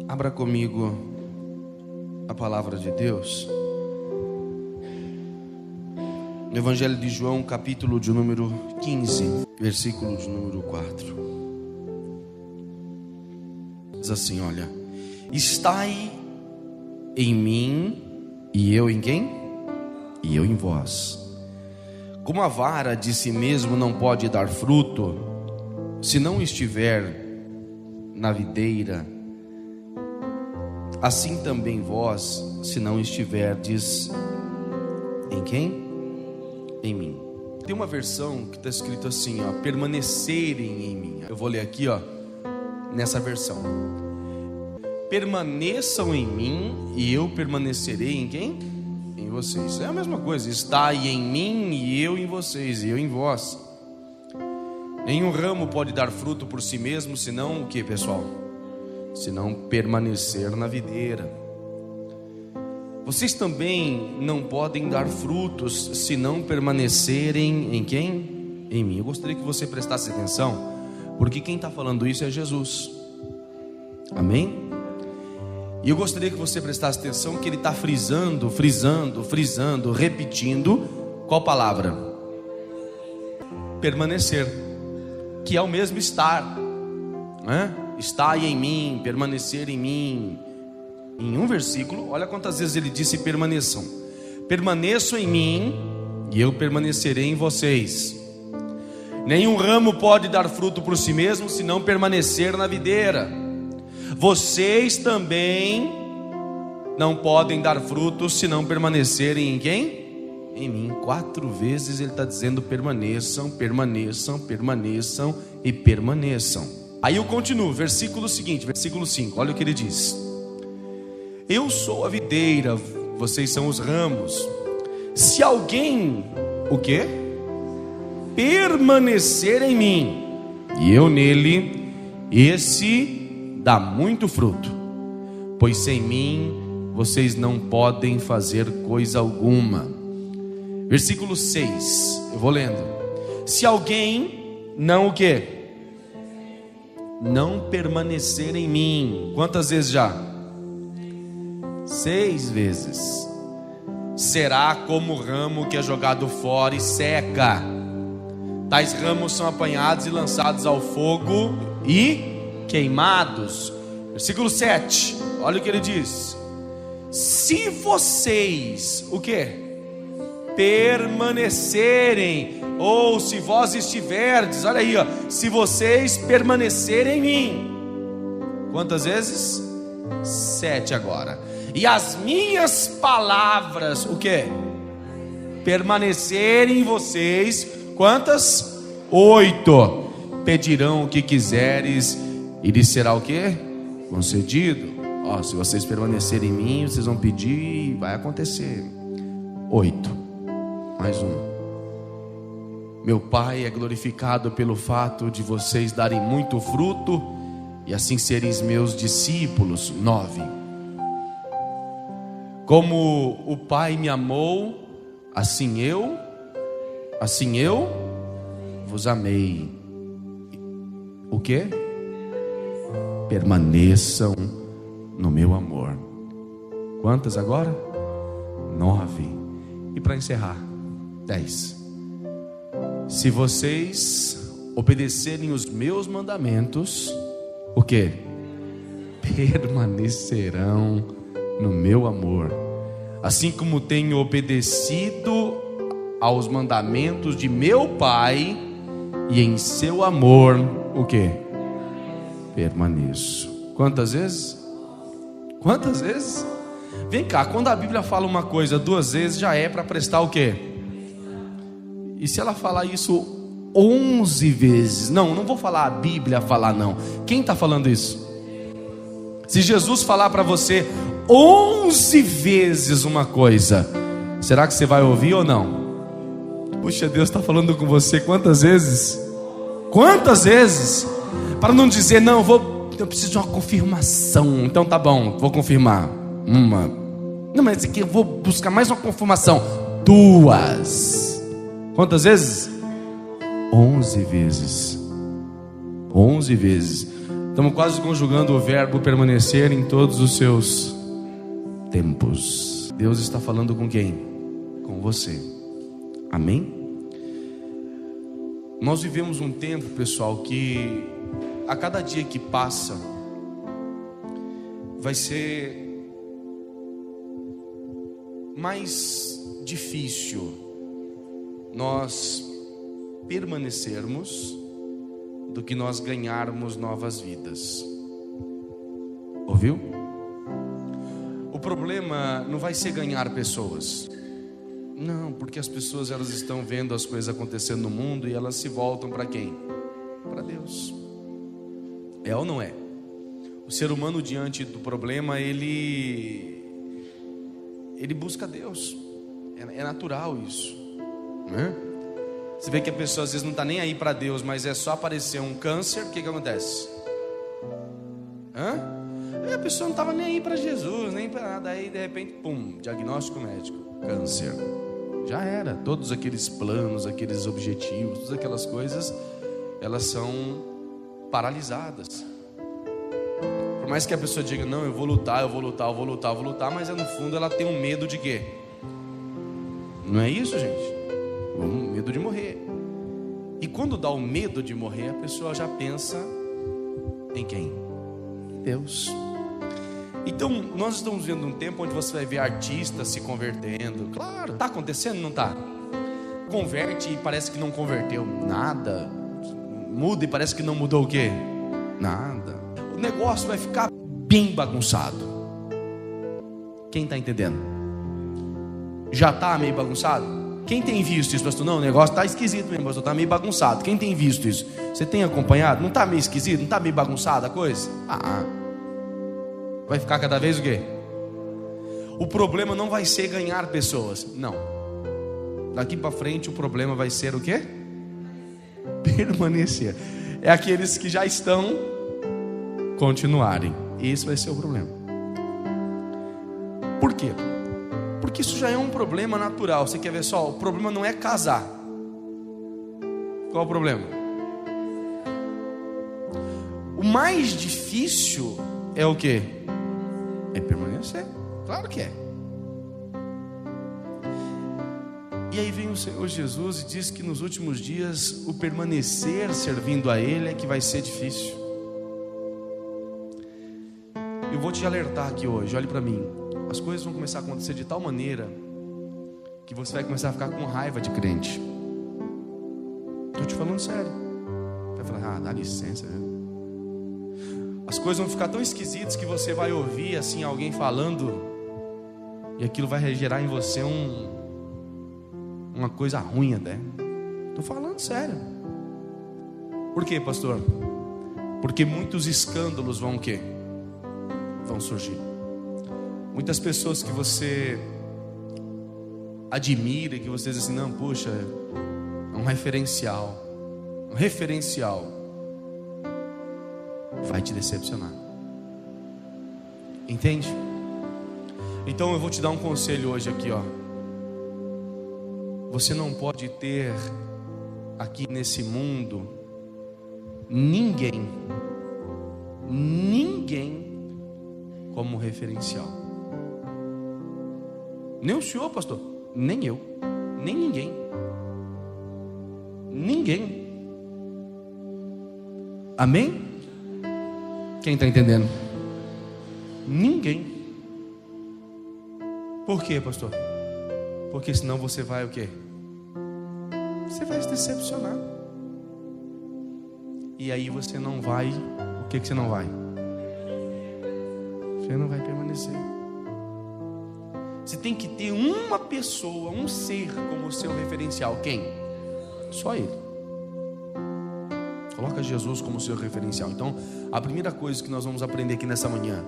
Abra comigo a palavra de Deus no Evangelho de João, capítulo de número 15, versículo de número 4. Diz assim, olha: estai em mim e eu em quem? E eu em vós. Como a vara de si mesmo não pode dar fruto se não estiver na videira, assim também vós, se não estiverdes em quem? Em mim. Tem uma versão que está escrito assim, ó: permanecerem em mim. Eu vou ler aqui, ó, nessa versão: permaneçam em mim e eu permanecerei em quem? Em vocês. É a mesma coisa. Estai em mim e eu em vocês, e eu em vós. Nenhum ramo pode dar fruto por si mesmo, senão o que, pessoal? Se não permanecer na videira. Vocês também não podem dar frutos se não permanecerem em quem? Em mim. Eu gostaria que você prestasse atenção, porque quem está falando isso é Jesus. Amém? E eu gostaria que você prestasse atenção que ele está frisando, repetindo qual palavra? Permanecer, que é o mesmo estar, né? Estai em mim, permanecer em mim. Em um versículo, olha quantas vezes ele disse permaneçam. Permaneçam em mim e eu permanecerei em vocês. Nenhum ramo pode dar fruto por si mesmo se não permanecer na videira. Vocês também não podem dar frutos se não permanecerem em quem? Em mim. 4 vezes ele está dizendo permaneçam, permaneçam, permaneçam e permaneçam. Aí eu continuo, versículo seguinte, versículo 5, olha o que ele diz: eu sou a videira, vocês são os ramos. Se alguém, o quê? Permanecer em mim e eu nele, esse dá muito fruto, pois sem mim vocês não podem fazer coisa alguma. Versículo 6, eu vou lendo: se alguém não o quê? Não permanecer em mim. Quantas vezes já? 6 vezes. Será como o ramo que é jogado fora e seca. Tais ramos são apanhados e lançados ao fogo e queimados. Versículo 7, olha o que ele diz: se vocês, o quê? Permanecerem, ou se vós estiverdes, olha aí, ó, se vocês permanecerem em mim. Quantas vezes? 7 agora. E as minhas palavras, o quê? Permanecerem em vocês. Quantas? 8. Pedirão o que quiseres e lhes será o quê? Concedido. Ó, se vocês permanecerem em mim, vocês vão pedir e vai acontecer. 8. Mais um. Meu Pai é glorificado pelo fato de vocês darem muito fruto e assim serem meus discípulos. 9. Como o Pai me amou, assim eu vos amei. O quê? Permaneçam no meu amor. Quantas agora? 9. E para encerrar, 10. Se vocês obedecerem os meus mandamentos, o quê? Permanecerão no meu amor, assim como tenho obedecido aos mandamentos de meu Pai, e em seu amor, o quê? Permaneço. Quantas vezes? Quantas vezes? Vem cá, quando a Bíblia fala uma coisa 2 vezes, já é para prestar o quê? E se ela falar isso 11 vezes? Não vou falar a Bíblia falar, não. Quem está falando isso? Se Jesus falar para você 11 vezes uma coisa, será que você vai ouvir ou não? Puxa, Deus está falando com você quantas vezes? Quantas vezes? Para não dizer, não, eu preciso de uma confirmação. Então tá bom, vou confirmar. Não, mas aqui eu vou buscar mais uma confirmação. 2. Quantas vezes? 11 vezes. 11 vezes. Estamos quase conjugando o verbo permanecer em todos os seus tempos. Deus está falando com quem? Com você. Amém? Nós vivemos um tempo, pessoal, que a cada dia que passa vai ser mais difícil nós permanecermos do que nós ganharmos novas vidas. Ouviu? O problema não vai ser ganhar pessoas. Não, porque as pessoas elas estão vendo as coisas acontecendo no mundo e elas se voltam para quem? Para Deus. É ou não é? O ser humano diante do problema, ele busca Deus. É natural isso, né? Você vê que a pessoa às vezes não está nem aí para Deus, mas é só aparecer um câncer, o que acontece? Aí a pessoa não estava nem aí para Jesus, nem para nada. Aí de repente, pum, diagnóstico médico, câncer. Já era. Todos aqueles planos, aqueles objetivos, todas aquelas coisas, elas são paralisadas. Por mais que a pessoa diga, não, eu vou lutar, mas no fundo ela tem um medo de quê? Não é isso, gente? Um medo de morrer. E quando dá o medo de morrer, a pessoa já pensa em quem? Em Deus. Então, nós estamos vendo um tempo onde você vai ver artistas se convertendo. Claro, está acontecendo, não está? Converte e parece que não converteu nada. Muda e parece que não mudou o quê? Nada. O negócio vai ficar bem bagunçado. Quem está entendendo? Já está meio bagunçado? Quem tem visto isso, pastor? Não, o negócio está esquisito mesmo, pastor, está meio bagunçado. Quem tem visto isso? Você tem acompanhado? Não está meio esquisito? Não está meio bagunçada a coisa? Vai ficar cada vez o quê? O problema não vai ser ganhar pessoas. Não. Daqui para frente o problema vai ser o quê? Permanecer. É aqueles que já estão continuarem. Esse vai ser o problema. Por quê? Porque isso já é um problema natural. Você quer ver só? O problema não é casar. Qual o problema? O mais difícil é o quê? É permanecer. Claro que é. E aí vem o Senhor Jesus e diz que nos últimos dias o permanecer servindo a Ele é que vai ser difícil. Eu vou te alertar aqui hoje, olhe para mim. As coisas vão começar a acontecer de tal maneira que você vai começar a ficar com raiva de crente. Estou te falando sério. Vai falar, dá licença. As coisas vão ficar tão esquisitas que você vai ouvir assim alguém falando e aquilo vai gerar em você uma coisa ruim até. Estou falando sério. Por quê, pastor? Porque muitos escândalos vão o quê? Vão surgir. Muitas pessoas que você admira, que você diz assim, não, puxa, é um referencial. Um referencial. Vai te decepcionar. Entende? Então eu vou te dar um conselho hoje aqui, ó. Você não pode ter aqui nesse mundo ninguém como referencial. Nem o senhor, pastor, nem eu, nem ninguém. Ninguém. Amém? Quem está entendendo? Ninguém. Por quê, pastor? Porque senão você vai o quê? Você vai se decepcionar. E aí você não vai. O que você não vai? Você não vai permanecer. Você tem que ter uma pessoa, um ser como seu referencial. Quem? Só Ele. Coloca Jesus como seu referencial. Então, a primeira coisa que nós vamos aprender aqui nessa manhã: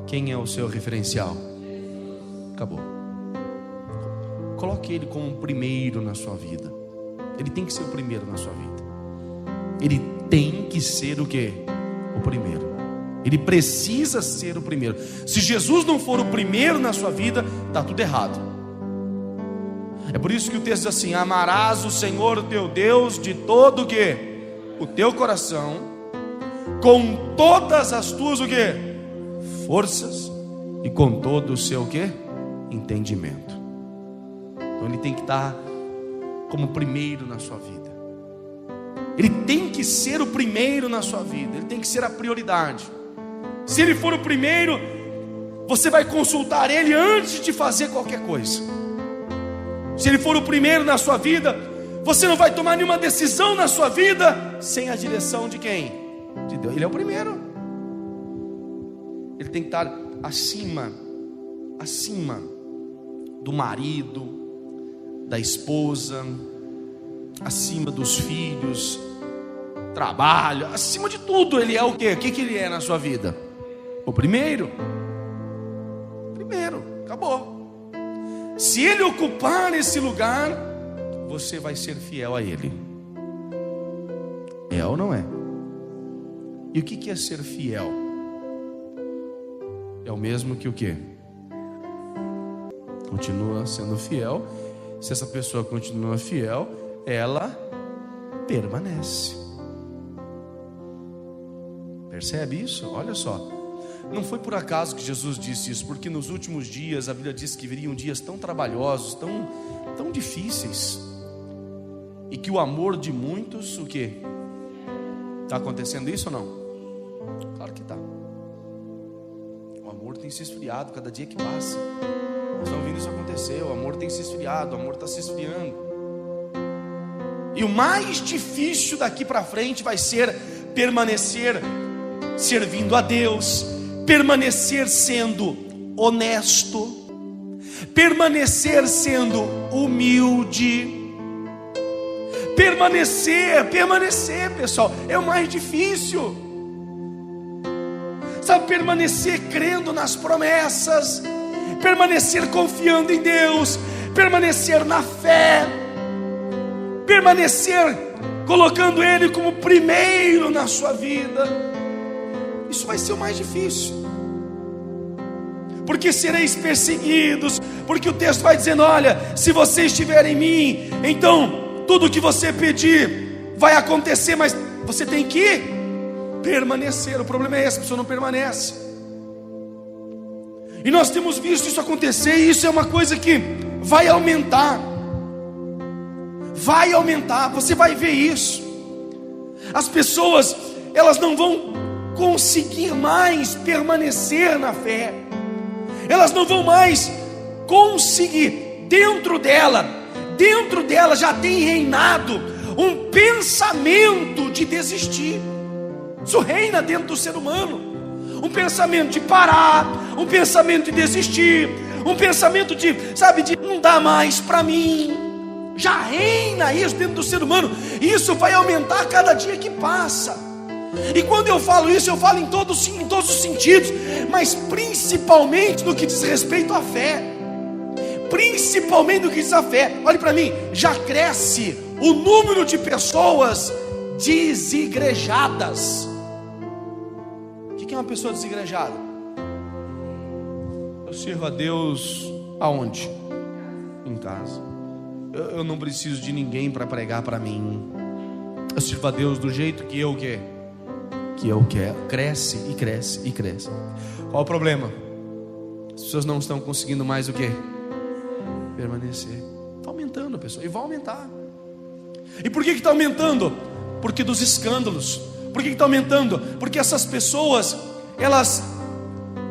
quem é o seu referencial? Acabou. Coloque Ele como o primeiro na sua vida. Ele tem que ser o primeiro na sua vida. Ele tem que ser o quê? O primeiro. Ele precisa ser o primeiro. Se Jesus não for o primeiro na sua vida, está tudo errado. É por isso que o texto diz assim: amarás o Senhor teu Deus de todo o quê? O teu coração, com todas as tuas o quê? Forças e com todo o seu o quê? Entendimento. Então ele tem que estar como primeiro na sua vida. Ele tem que ser o primeiro na sua vida. Ele tem que ser a prioridade. Se ele for o primeiro, você vai consultar ele antes de fazer qualquer coisa. Se ele for o primeiro na sua vida, você não vai tomar nenhuma decisão na sua vida sem a direção de quem? De Deus. Ele é o primeiro. Ele tem que estar acima do marido, da esposa, acima dos filhos, trabalho, acima de tudo. Ele é o quê? O que ele é na sua vida? O primeiro. Primeiro, acabou. Se ele ocupar esse lugar, você vai ser fiel a ele. É ou não é? E o que é ser fiel? É o mesmo que o quê? Continua sendo fiel. Se essa pessoa continua fiel, ela permanece. Percebe isso? Olha só. Não foi por acaso que Jesus disse isso, porque nos últimos dias a Bíblia diz que viriam dias tão trabalhosos, tão difíceis, e que o amor de muitos, o quê? Está acontecendo isso ou não? Claro que está. O amor tem se esfriado cada dia que passa. Nós estamos vendo isso acontecer. O amor tem se esfriado, o amor está se esfriando. E o mais difícil daqui para frente vai ser permanecer servindo a Deus, permanecer sendo honesto, permanecer sendo humilde, permanecer, pessoal, é o mais difícil. Sabe, permanecer crendo nas promessas, permanecer confiando em Deus, permanecer na fé, permanecer colocando Ele como primeiro na sua vida. Isso vai ser o mais difícil, porque sereis perseguidos, porque o texto vai dizendo: olha, se você estiver em mim, então tudo que você pedir vai acontecer, mas você tem que permanecer. O problema é esse, a pessoa não permanece. E nós temos visto isso acontecer, e isso é uma coisa que vai aumentar. Vai aumentar, você vai ver isso. As pessoas, elas não vão conseguir mais permanecer na fé. Elas não vão mais conseguir. Dentro dela já tem reinado um pensamento de desistir. Isso reina dentro do ser humano. Um pensamento de parar, um pensamento de desistir, um pensamento de, sabe, de não dá mais para mim. Já reina isso dentro do ser humano. E isso vai aumentar cada dia que passa. E quando eu falo isso, eu falo em todos os sentidos, mas principalmente no que diz respeito à fé. Principalmente no que diz a fé. Olhe para mim, já cresce o número de pessoas desigrejadas. O que é uma pessoa desigrejada? Eu sirvo a Deus aonde? Em casa. Eu não preciso de ninguém para pregar para mim. Eu sirvo a Deus do jeito que eu quero. Cresce e cresce e cresce. Qual o problema? As pessoas não estão conseguindo mais o quê? Permanecer. Está aumentando, pessoal, e vai aumentar. E por que está aumentando? Porque dos escândalos. Por que está aumentando? Porque essas pessoas, elas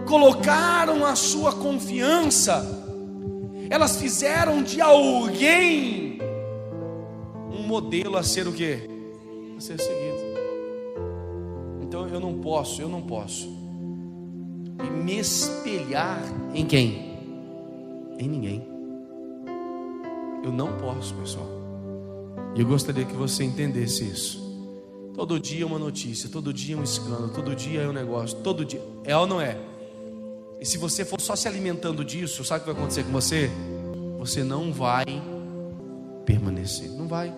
colocaram a sua confiança, elas fizeram de alguém um modelo a ser o quê? A ser seguido. Então eu não posso me espelhar em quem? Em ninguém. Eu não posso, pessoal. E eu gostaria que você entendesse isso. Todo dia é uma notícia, todo dia é um escândalo, todo dia é um negócio, todo dia. É ou não é? E se você for só se alimentando disso, sabe o que vai acontecer com você? Você não vai permanecer. Não vai.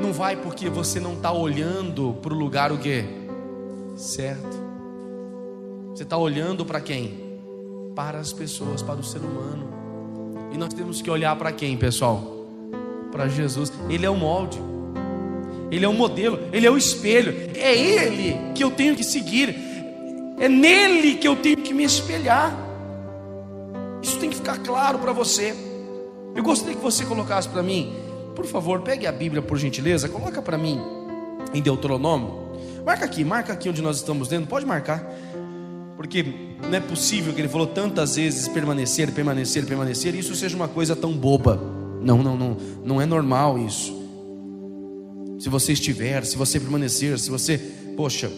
Não vai porque você não está olhando para o lugar o quê? Certo. Você está olhando para quem? Para as pessoas, para o ser humano. E nós temos que olhar para quem, pessoal? Para Jesus. Ele é o molde. Ele é o modelo, Ele é o espelho. É Ele que eu tenho que seguir. É nele que eu tenho que me espelhar. Isso tem que ficar claro para você. Eu gostaria que você colocasse para mim, por favor, pegue a Bíblia por gentileza, coloca para mim em Deuteronômio. Marca aqui onde nós estamos lendo, pode marcar. Porque não é possível que ele falou tantas vezes permanecer, permanecer, permanecer, e isso seja uma coisa tão boba. Não é normal isso. Se você estiver, se você permanecer, se você, poxa,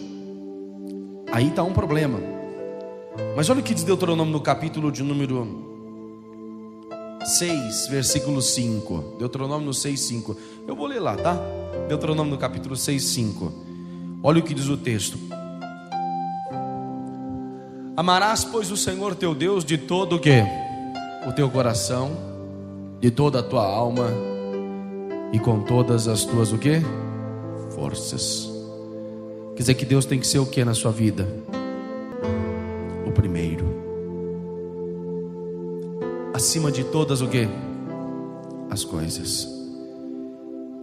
aí está um problema. Mas olha o que diz Deuteronômio no capítulo de número 6, versículo 5. Deuteronômio no 6, 5. Eu vou ler lá, tá? Deuteronômio no capítulo 6, 5. Olha o que diz o texto. Amarás, pois, o Senhor teu Deus de todo o quê? O teu coração, de toda a tua alma e com todas as tuas o quê? Forças. Quer dizer que Deus tem que ser o quê na sua vida? O primeiro. Acima de todas o quê? As coisas.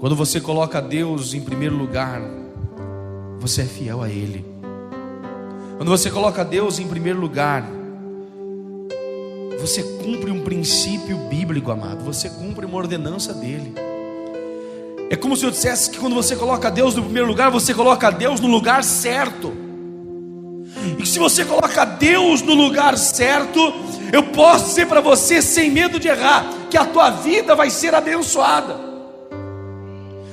Quando você coloca Deus em primeiro lugar, você é fiel a Ele. Quando você coloca Deus em primeiro lugar, você cumpre um princípio bíblico, amado. Você cumpre uma ordenança dele. É como se eu dissesse que quando você coloca Deus no primeiro lugar, você coloca Deus no lugar certo. E que se você coloca Deus no lugar certo, eu posso dizer para você, sem medo de errar, que a tua vida vai ser abençoada.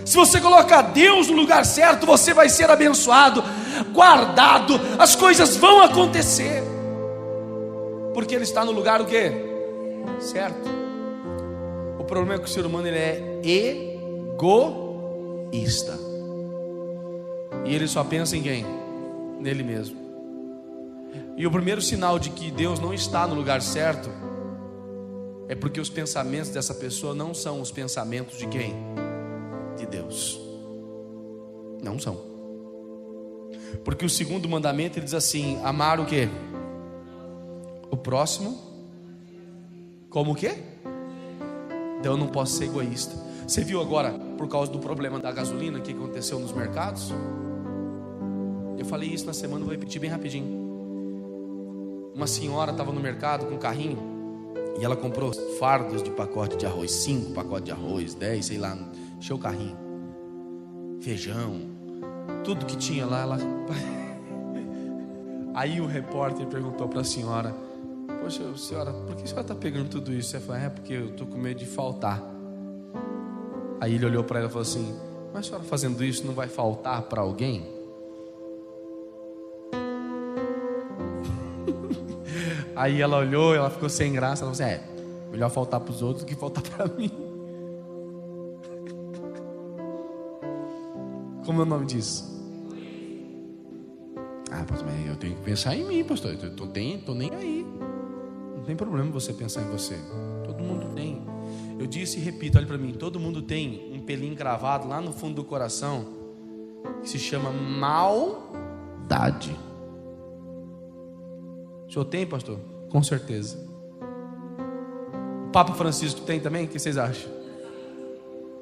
Se você coloca Deus no lugar certo, você vai ser abençoado, guardado, as coisas vão acontecer, porque Ele está no lugar o quê? Certo. O problema é que o ser humano ele é egoísta, e ele só pensa em quem? Nele mesmo. E o primeiro sinal de que Deus não está no lugar certo é porque os pensamentos dessa pessoa não são os pensamentos de quem? De Deus. Não são. Porque o segundo mandamento ele diz assim: amar o quê? O próximo como o quê? Então eu não posso ser egoísta. Você viu agora, por causa do problema da gasolina que aconteceu nos mercados? Eu falei isso na semana, vou repetir bem rapidinho. Uma senhora estava no mercado com um carrinho e ela comprou fardos de pacote de arroz, 5 pacotes de arroz, 10, sei lá, encheu o carrinho, feijão, tudo que tinha lá, ela... Aí o repórter perguntou para a senhora: poxa, senhora, por que a senhora está pegando tudo isso? Ela falou: é porque eu estou com medo de faltar. Aí ele olhou para ela e falou assim: mas a senhora fazendo isso não vai faltar para alguém? Aí ela olhou, ela ficou sem graça. Ela falou assim: melhor faltar para os outros do que faltar para mim. Como é o nome disso? Pastor, mas eu tenho que pensar em mim, pastor. Eu tô nem aí. Não tem problema você pensar em você. Todo mundo tem. Eu disse e repito, olha para mim. Todo mundo tem um pelinho cravado lá no fundo do coração que se chama maldade. O senhor tem, pastor? Com certeza. O Papa Francisco tem também? O que vocês acham?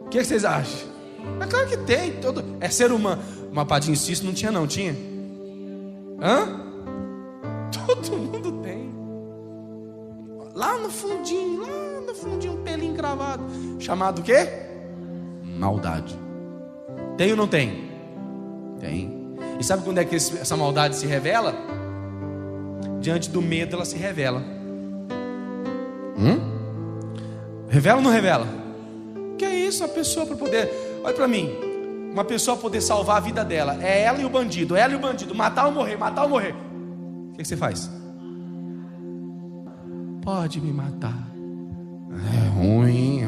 O que vocês acham? É claro que tem. É ser humano. Uma padinha cisto não tinha, não tinha? Hã? Todo mundo tem. Lá no fundinho, um pelinho cravado. Chamado o quê? Maldade. Tem ou não tem? Tem. E sabe quando é que essa maldade se revela? Diante do medo ela se revela. Revela ou não revela? Que é isso? A pessoa para poder... Olha para mim. Uma pessoa poder salvar a vida dela. É ela e o bandido. Matar ou morrer, matar ou morrer. O que você faz? Pode me matar. É ruim.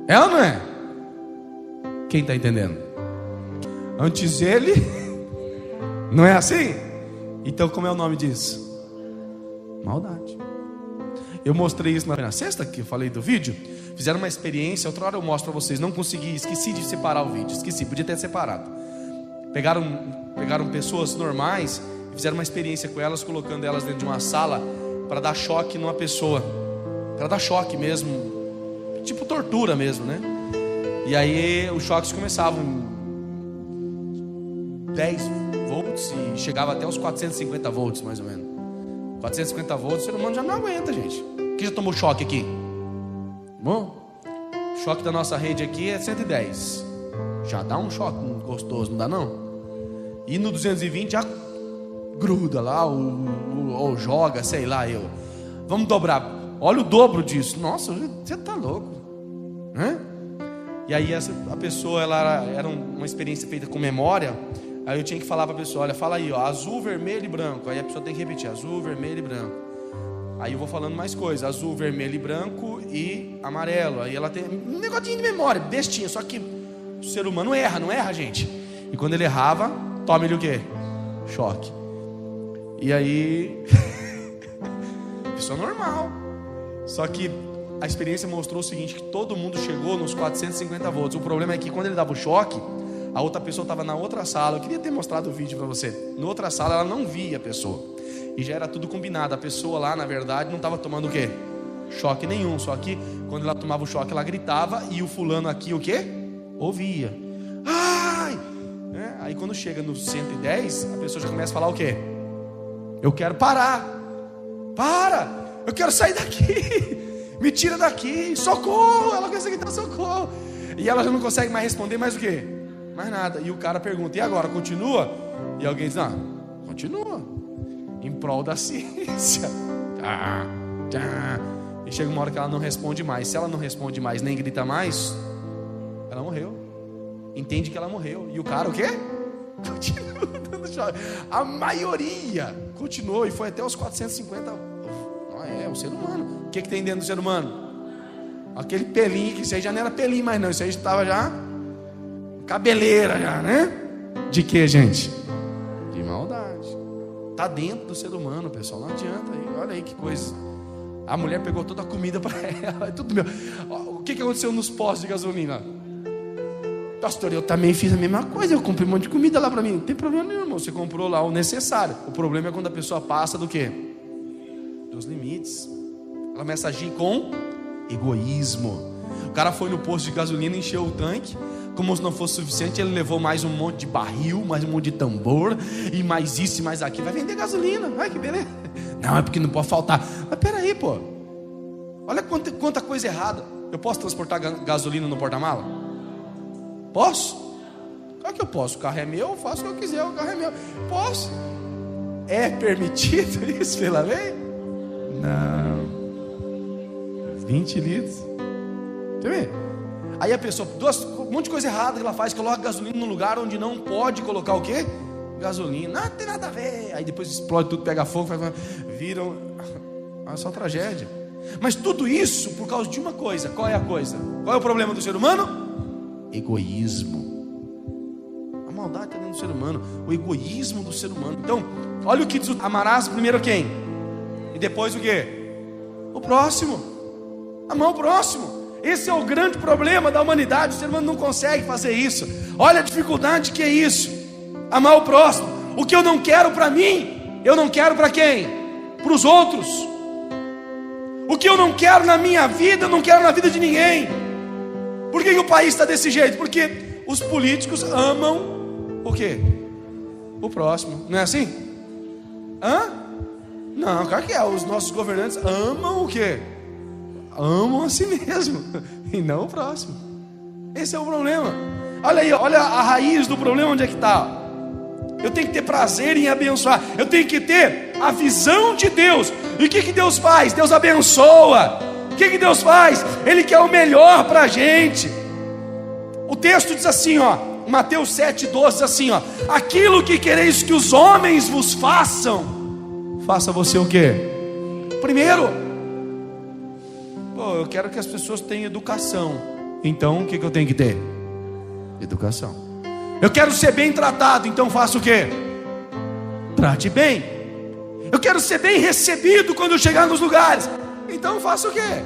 É ou não é? Quem está entendendo? Antes ele... Não é assim? Então como é o nome disso? Maldade. Eu mostrei isso na sexta que eu falei do vídeo. Fizeram uma experiência, outra hora eu mostro para vocês. Não consegui, esqueci de separar o vídeo. Esqueci, podia ter separado. Pegaram pessoas normais e fizeram uma experiência com elas, colocando elas dentro de uma sala para dar choque numa pessoa. Para dar choque mesmo, tipo tortura mesmo, né? E aí os choques começavam 10 volts e chegava até os 450 volts, mais ou menos. 450 volts, o ser humano já não aguenta, gente. Quem já tomou choque aqui? Bom, o choque da nossa rede aqui é 110. Já dá um choque gostoso, não dá não? E no 220 já gruda lá, ou joga, sei lá, vamos dobrar. Olha o dobro disso. Nossa, você tá louco, né? E aí a pessoa, ela era uma experiência feita com memória. Aí eu tinha que falar para a pessoa, olha, fala aí, ó, azul, vermelho e branco. Aí a pessoa tem que repetir, azul, vermelho e branco. Aí eu vou falando mais coisas, azul, vermelho e branco e amarelo. Aí ela tem um negocinho de memória, bestinha. Só que o ser humano erra, não erra, gente? E quando ele errava, toma ele o quê? Choque. E aí isso é normal. Só que a experiência mostrou o seguinte, que todo mundo chegou nos 450 volts. O problema é que quando ele dava o choque, a outra pessoa estava na outra sala. Eu queria ter mostrado o vídeo para você. Na outra sala ela não via a pessoa. E já era tudo combinado. A pessoa lá, na verdade, não estava tomando o quê? Choque nenhum. Só que quando ela tomava o choque, ela gritava. E o fulano aqui, o quê? Ouvia. Ai! Aí quando chega no 110, a pessoa já começa a falar o quê? Eu quero parar. Para! Eu quero sair daqui. Me tira daqui. Socorro! Ela quer gritar socorro. E ela já não consegue mais responder mais o quê? Mais nada. E o cara pergunta, e agora, continua? E alguém diz, não, continua. Em prol da ciência. E chega uma hora que ela não responde mais. Se ela não responde mais, nem grita mais, ela morreu. Entende que ela morreu. E o cara o quê? Continua dando choque. A maioria continuou e foi até os 450. O ser humano. O que tem dentro do ser humano? Aquele pelinho, que isso aí já não era pelinho mais não. Isso aí estava já cabeleira já, né? De que, gente? De maldade. Está dentro do ser humano, pessoal. Não adianta aí. Olha aí que coisa. A mulher pegou toda a comida para ela. É tudo meu. O que aconteceu nos postos de gasolina? Pastor, eu também fiz a mesma coisa. Eu comprei um monte de comida lá para mim. Não tem problema nenhum, irmão. Você comprou lá o necessário. O problema é quando a pessoa passa do quê? Dos limites. Ela começa a agir com egoísmo. O cara foi no posto de gasolina, encheu o tanque. Como se não fosse suficiente, ele levou mais um monte de barril, mais um monte de tambor, e mais isso e mais aquilo. Vai vender gasolina, vai que beleza. Não, é porque não pode faltar. Mas peraí, pô. Olha quanta coisa errada. Eu posso transportar gasolina no porta-mala? Posso? Claro que eu posso. O carro é meu, eu faço o que eu quiser, o carro é meu. Posso. É permitido isso pela lei? Não. 20 litros. Você vê? Aí a pessoa, um monte de coisa errada que ela faz, coloca gasolina num lugar onde não pode colocar o quê? Gasolina. Não tem nada a ver. Aí depois explode tudo, pega fogo, viram. É só tragédia. Mas tudo isso por causa de uma coisa. Qual é a coisa? Qual é o problema do ser humano? Egoísmo. A maldade está dentro do ser humano. O egoísmo do ser humano. Então, olha o que diz: amarás primeiro quem? E depois o quê? O próximo. Amar o próximo. Esse é o grande problema da humanidade. O ser humano não consegue fazer isso. Olha a dificuldade que é isso. Amar o próximo. O que eu não quero para mim, eu não quero para quem? Para os outros. O que eu não quero na minha vida, eu não quero na vida de ninguém. Por que o país está desse jeito? Porque os políticos amam o quê? O próximo. Não é assim? Hã? Não, claro que é. Os nossos governantes amam o quê? Amam a si mesmo e não o próximo. Esse é o problema. Olha aí, olha a raiz do problema, onde é que está. Eu tenho que ter prazer em abençoar. Eu tenho que ter a visão de Deus. E o que Deus faz? Deus abençoa. O que Deus faz? Ele quer o melhor para a gente. O texto diz assim, ó, Mateus 7,12 diz assim, ó: aquilo que quereis que os homens vos façam, faça você o quê? Primeiro, eu quero que as pessoas tenham educação. Então o que eu tenho que ter? Educação. Eu quero ser bem tratado. Então faça o quê? Trate bem. Eu quero ser bem recebido quando eu chegar nos lugares. Então faça o quê?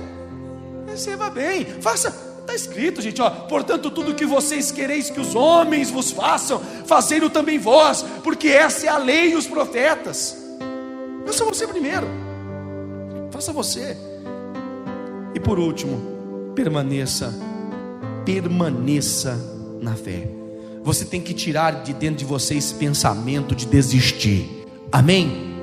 Receba bem. Faça. Está escrito, gente, ó: portanto, tudo que vocês quereis que os homens vos façam, fazei-o também vós, porque essa é a lei e os profetas. Faça você primeiro. Faça você. E por último, permaneça permaneça na fé. Você tem que tirar de dentro de você esse pensamento de desistir. Amém?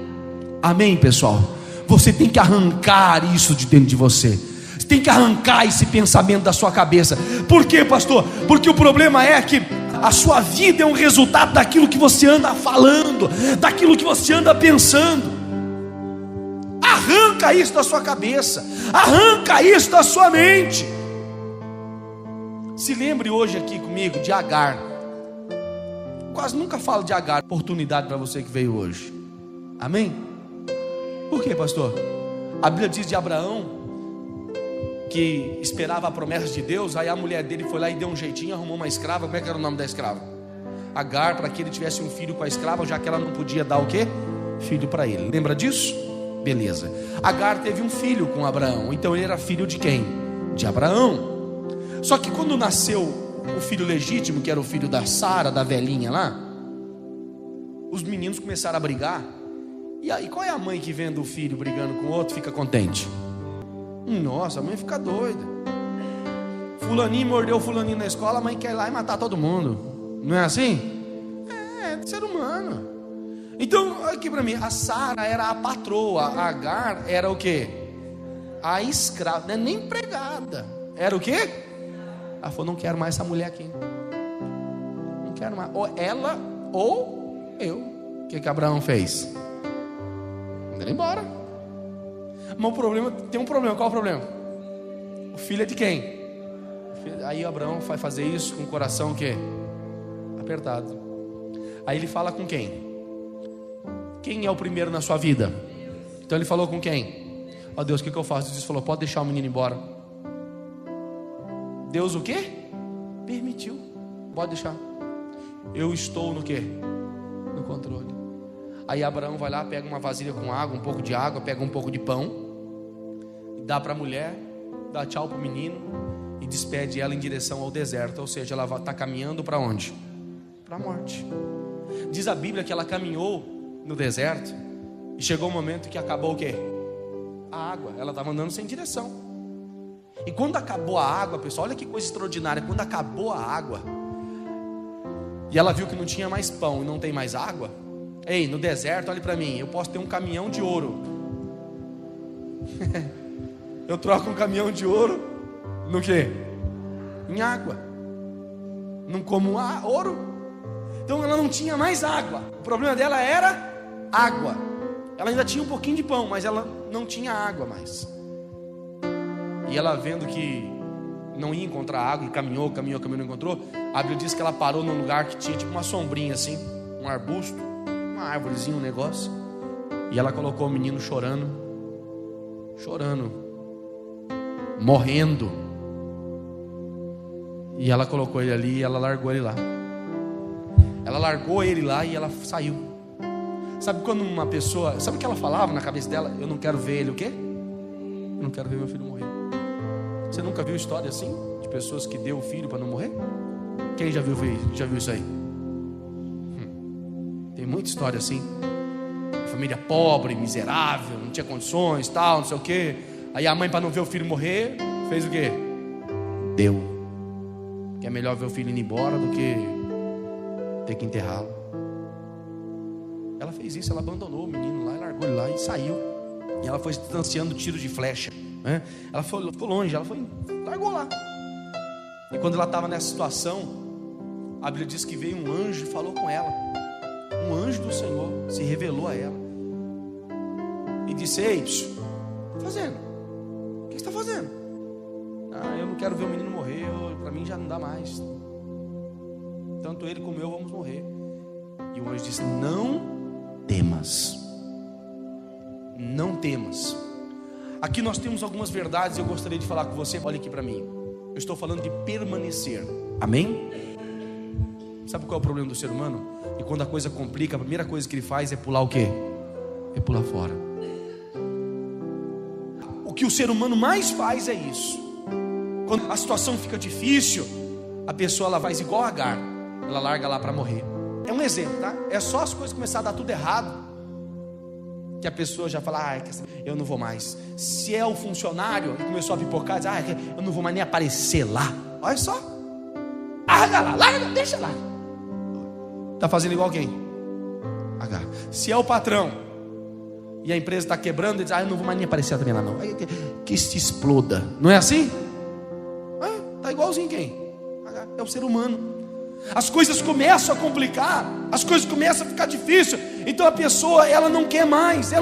Amém, pessoal? Você tem que arrancar isso de dentro de você. Você tem que arrancar esse pensamento da sua cabeça. Por quê, pastor? Porque o problema é que a sua vida é um resultado daquilo que você anda falando, daquilo que você anda pensando. Arranca isso da sua cabeça, arranca isso da sua mente. Se lembre hoje aqui comigo de Agar. Quase nunca falo de Agar. Oportunidade para você que veio hoje. Amém? Por quê, pastor? A Bíblia diz de Abraão que esperava a promessa de Deus. Aí a mulher dele foi lá e deu um jeitinho, arrumou uma escrava. Como é que era o nome da escrava? Agar, para que ele tivesse um filho com a escrava, já que ela não podia dar o quê? Filho para ele. Lembra disso? Beleza. Agar teve um filho com Abraão. Então ele era filho de quem? De Abraão. Só que quando nasceu o filho legítimo, que era o filho da Sara, da velhinha lá, os meninos começaram a brigar. E aí, qual é a mãe que vendo o filho brigando com o outro fica contente? Nossa, a mãe fica doida. Fulaninho mordeu fulaninho na escola, a mãe quer ir lá e matar todo mundo. Não é assim? É ser humano. Então, aqui para mim, a Sara era a patroa, a Agar era o quê? A escrava, não é nem empregada. Era o quê? Ela falou, não quero mais essa mulher aqui. Não quero mais. Ou ela, ou eu. O que Abraão fez? Mandou ele embora. Mas o problema, tem um problema. Qual é o problema? O filho é de quem? Aí Abraão vai fazer isso com o coração o quê? Apertado. Aí ele fala com quem? Quem é o primeiro na sua vida? Então ele falou com quem? Ó Deus, o que eu faço? Deus falou, pode deixar o menino embora. Deus o quê? Permitiu. Pode deixar. Eu estou no quê? No controle. Aí Abraão vai lá, pega uma vasilha com água, um pouco de água, pega um pouco de pão, dá para a mulher, dá tchau para o menino e despede ela em direção ao deserto. Ou seja, ela está caminhando para onde? Para a morte. Diz a Bíblia que ela caminhou no deserto e chegou o momento que acabou o quê? A água. Ela estava andando sem direção. E quando acabou a água, pessoal, olha que coisa extraordinária. Quando acabou a água e ela viu que não tinha mais pão e não tem mais água. Ei, no deserto, olhe para mim, eu posso ter um caminhão de ouro. Eu troco um caminhão de ouro no quê? Em água. Não como ouro. Então ela não tinha mais água. O problema dela era água. Ela ainda tinha um pouquinho de pão, mas ela não tinha água mais. E ela vendo que não ia encontrar água, e caminhou, não encontrou. A Bíblia diz que ela parou num lugar que tinha tipo uma sombrinha assim, um arbusto, uma árvorezinha, um negócio. E ela colocou o menino chorando, morrendo. E ela colocou ele ali e ela largou ele lá. Ela largou ele lá e ela saiu. Sabe quando uma pessoa, sabe o que ela falava na cabeça dela? Eu não quero ver ele o quê? Eu não quero ver meu filho morrer. Você nunca viu história assim? De pessoas que deu o filho para não morrer? Quem já viu isso aí? Tem muita história assim. Família pobre, miserável, não tinha condições, tal, não sei o quê. Aí a mãe, para não ver o filho morrer, fez o quê? Deu. Que é melhor ver o filho indo embora do que ter que enterrá-lo. Ela fez isso, ela abandonou o menino lá, largou ele lá e saiu. E ela foi se distanciando tiro de flecha, né? Ela ficou longe, largou lá. E quando ela estava nessa situação, a Bíblia diz que veio um anjo e falou com ela. Um anjo do Senhor se revelou a ela e disse: ei, o que você está fazendo? O que você está fazendo? Eu não quero ver o menino morrer, para mim já não dá mais. Tanto ele como eu vamos morrer. E o anjo disse: não temas. Não temas. Aqui nós temos algumas verdades e eu gostaria de falar com você. Olha aqui para mim. Eu estou falando de permanecer. Amém? Sabe qual é o problema do ser humano? E quando a coisa complica, a primeira coisa que ele faz é pular o quê? É pular fora. O que o ser humano mais faz é isso. Quando a situação fica difícil, a pessoa ela faz igual a Agar. Ela larga lá para morrer. É um exemplo, tá? É só as coisas começarem a dar tudo errado que a pessoa já fala: eu não vou mais. Se é o funcionário e começou a pipocar, diz: eu não vou mais nem aparecer lá. Olha só. larga lá, larga, deixa lá. Está fazendo igual quem? Agar. Se é o patrão e a empresa está quebrando, ele diz: eu não vou mais nem aparecer também lá não. Que se exploda. Não é assim? Está igualzinho quem? Agar. É o ser humano. As coisas começam a complicar, as coisas começam a ficar difíceis. Então a pessoa, ela não quer mais.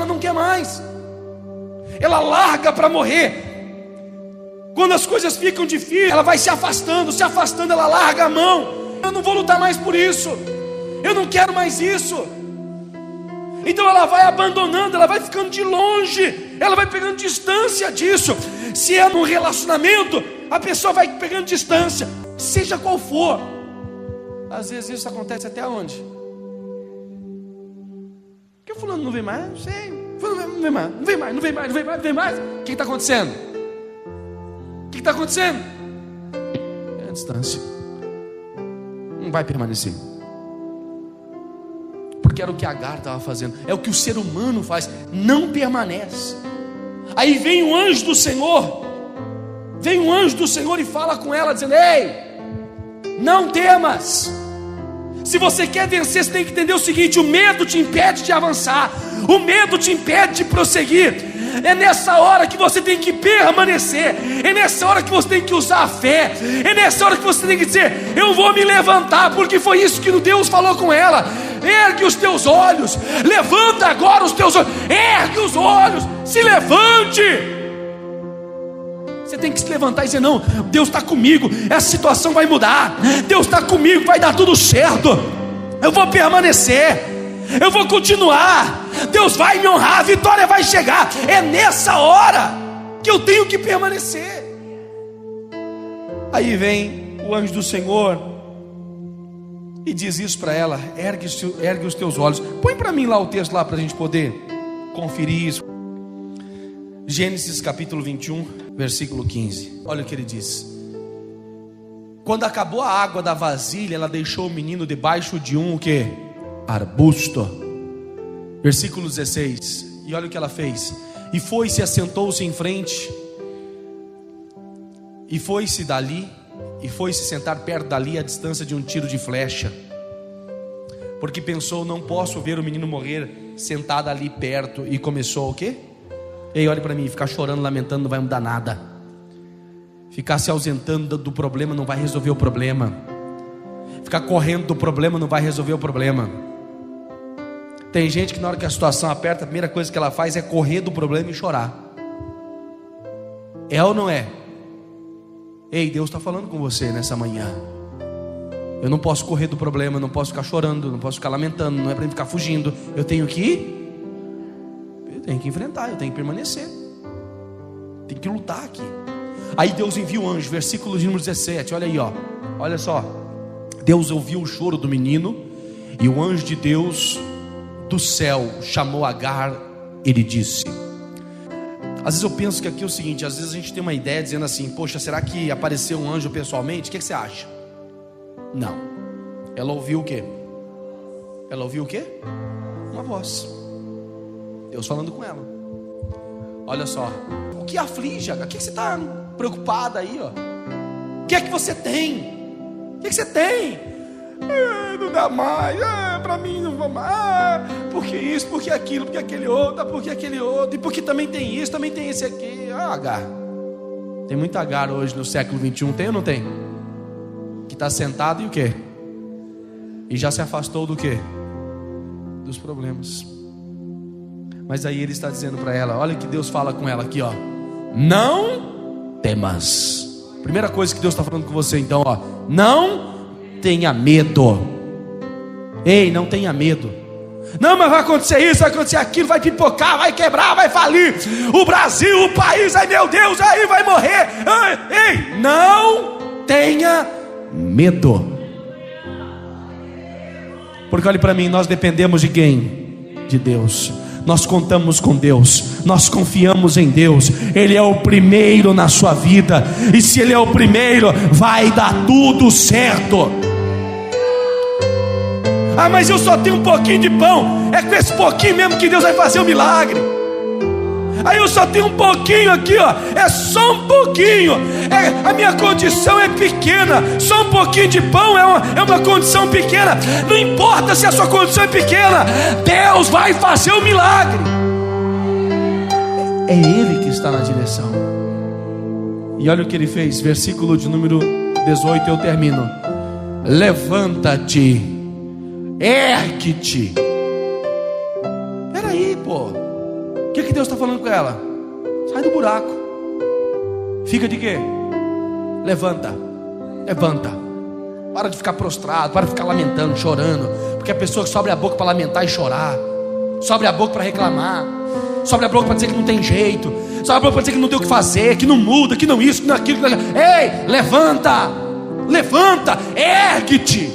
Ela larga para morrer. Quando as coisas ficam difíceis, ela vai se afastando, ela larga a mão. Eu não vou lutar mais por isso, eu não quero mais isso. Então ela vai abandonando, ela vai ficando de longe, ela vai pegando distância disso. Se é num relacionamento, a pessoa vai pegando distância, seja qual for. Às vezes isso acontece até onde? Por que fulano não vem mais? Não sei. Fulano não vem mais. O que está acontecendo? Está acontecendo? É a distância. Não vai permanecer. Porque era o que Agar estava fazendo. É o que o ser humano faz. Não permanece. Aí vem um anjo do Senhor. E fala com ela dizendo: ei, não temas. Se você quer vencer, você tem que entender o seguinte: o medo te impede de avançar, o medo te impede de prosseguir. É nessa hora que você tem que permanecer, é nessa hora que você tem que usar a fé, é nessa hora que você tem que dizer: eu vou me levantar, porque foi isso que Deus falou com ela. Ergue os teus olhos, levanta agora os teus olhos, ergue os olhos, se levante. Você tem que se levantar e dizer: não, Deus está comigo, essa situação vai mudar, Deus está comigo, vai dar tudo certo, eu vou permanecer, eu vou continuar, Deus vai me honrar, a vitória vai chegar. É nessa hora que eu tenho que permanecer. Aí vem o anjo do Senhor e diz isso para ela: ergue os teus olhos. Põe para mim lá o texto lá, para a gente poder conferir isso. Gênesis capítulo 21, versículo 15. Olha o que ele diz: quando acabou a água da vasilha, ela deixou o menino debaixo de um o quê? Arbusto. Versículo 16. E olha o que ela fez: e foi-se, assentou-se em frente, e foi-se dali, e foi-se sentar perto dali, a distância de um tiro de flecha, porque pensou: não posso ver o menino morrer sentado ali perto. E começou o quê? Ei, olha para mim: ficar chorando, lamentando não vai mudar nada. Ficar se ausentando do problema não vai resolver o problema. Ficar correndo do problema não vai resolver o problema. Tem gente que na hora que a situação aperta, a primeira coisa que ela faz é correr do problema e chorar. É ou não é? Ei, Deus está falando com você nessa manhã. Eu não posso correr do problema, eu não posso ficar chorando, não posso ficar lamentando, não é para mim ficar fugindo. Eu tenho que enfrentar, eu tenho que permanecer, tenho que lutar aqui. Aí Deus envia o anjo, versículo de número 17, olha aí, ó. Olha só: Deus ouviu o choro do menino, e o anjo de Deus do céu chamou Agar. Ele disse: às vezes eu penso que aqui é o seguinte, às vezes a gente tem uma ideia dizendo assim: poxa, será que apareceu um anjo pessoalmente? O que você acha? Não. Ela ouviu o quê? Uma voz. Deus falando com ela. Olha só: o que aflige? O que você está preocupada aí, ó? O que é que você tem? O que é que você tem? Não dá mais, para mim não vou mais, porque isso, porque aquilo, porque aquele outro, e porque também tem isso, também tem esse aqui. Agar. Tem muita Agar hoje no século 21, tem ou não tem? Que está sentado e o quê? E já se afastou do quê? Dos problemas. Mas aí ele está dizendo para ela, olha que Deus fala com ela aqui, ó: não temas. Primeira coisa que Deus está falando com você então, ó: não tenha medo. Ei, não tenha medo. Não, mas vai acontecer isso, vai acontecer aquilo, vai pipocar, vai quebrar, vai falir o Brasil, o país, ai meu Deus, aí vai morrer. Ei, não tenha medo. Porque olhe para mim, nós dependemos de quem? De Deus. Nós contamos com Deus, nós confiamos em Deus. Ele é o primeiro na sua vida, e se Ele é o primeiro, vai dar tudo certo. Ah, mas eu só tenho um pouquinho de pão. É com esse pouquinho mesmo que Deus vai fazer o milagre. Aí eu só tenho um pouquinho aqui, ó. É só um pouquinho. A minha condição é pequena. Só um pouquinho de pão é uma condição pequena. Não importa se a sua condição é pequena, Deus vai fazer um milagre. É Ele que está na direção. E olha o que Ele fez. Versículo de número 18, eu termino. Levanta-te, ergue-te. Peraí, pô. O que Deus está falando com ela? Sai do buraco. Fica de quê? Levanta. Levanta. Para de ficar prostrado, para de ficar lamentando, chorando. Porque a pessoa que só abre a boca para lamentar e chorar, só abre a boca para reclamar, só abre a boca para dizer que não tem jeito, só abre a boca para dizer que não tem o que fazer, que não muda, que não isso, que não aquilo, que não aquilo. Ei, levanta. Levanta, ergue-te.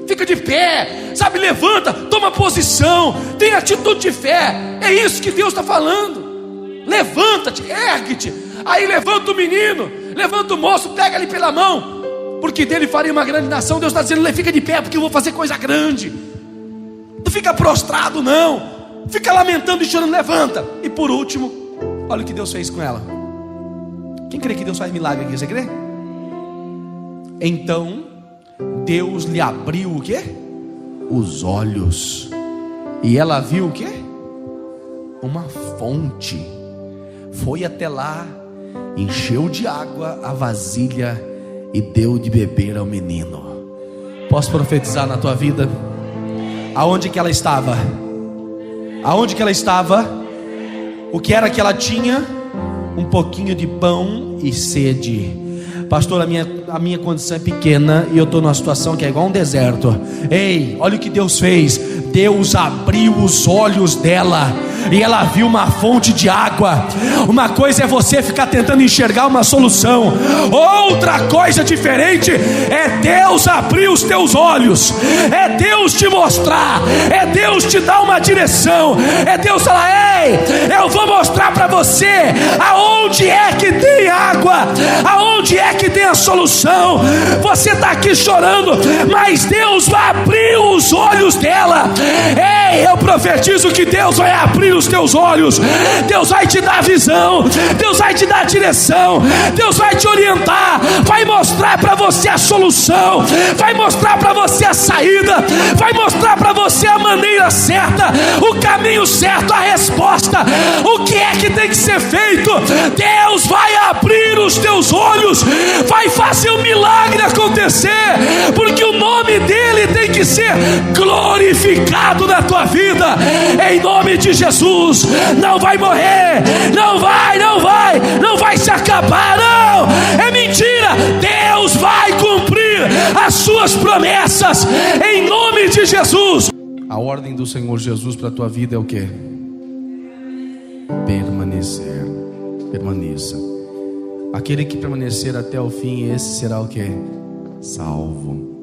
Fica de pé, sabe, levanta, toma posição, tem atitude de fé. É isso que Deus está falando. Levanta-te, ergue-te. Aí levanta o menino, levanta o moço, pega ele pela mão, porque dele faria uma grande nação. Deus está dizendo, fica de pé, porque eu vou fazer coisa grande. Não fica prostrado não, fica lamentando e chorando, levanta. E por último, olha o que Deus fez com ela. Quem crê que Deus faz milagre aqui, você crê? Então Deus lhe abriu o quê? Os olhos. E ela viu o quê? Uma fonte. Foi até lá, encheu de água a vasilha e deu de beber ao menino. Posso profetizar na tua vida? Aonde que ela estava? Aonde que ela estava? O que era que ela tinha? Um pouquinho de pão e sede. Pastor, a minha condição é pequena e eu estou numa situação que é igual um deserto. Ei, olha o que Deus fez. Deus abriu os olhos dela e ela viu uma fonte de água. Uma coisa é você ficar tentando enxergar uma solução, outra coisa diferente é Deus abrir os teus olhos, é Deus te mostrar, é Deus te dar uma direção, é Deus falar: ei, eu vou mostrar para você aonde é que tem água, aonde é que tem a solução. Você está aqui chorando, mas Deus vai abrir os olhos dela. Ei, eu profetizo que Deus vai abrir os teus olhos. Deus vai te dar visão, Deus vai te dar direção, Deus vai te orientar, vai mostrar para você a solução, vai mostrar para você a saída, vai mostrar para você a maneira certa, o caminho certo, a resposta, o que é que tem que ser feito. Deus vai abrir os teus olhos, vai fazer um milagre acontecer, porque o nome dele tem que ser glorificado na tua vida, em nome de Jesus. Não vai morrer, não vai se acabar, não, é mentira. Deus vai cumprir as suas promessas, em nome de Jesus. A ordem do Senhor Jesus para a tua vida é o que? Permanecer. Permaneça. Aquele que permanecer até o fim, esse será o que? Salvo.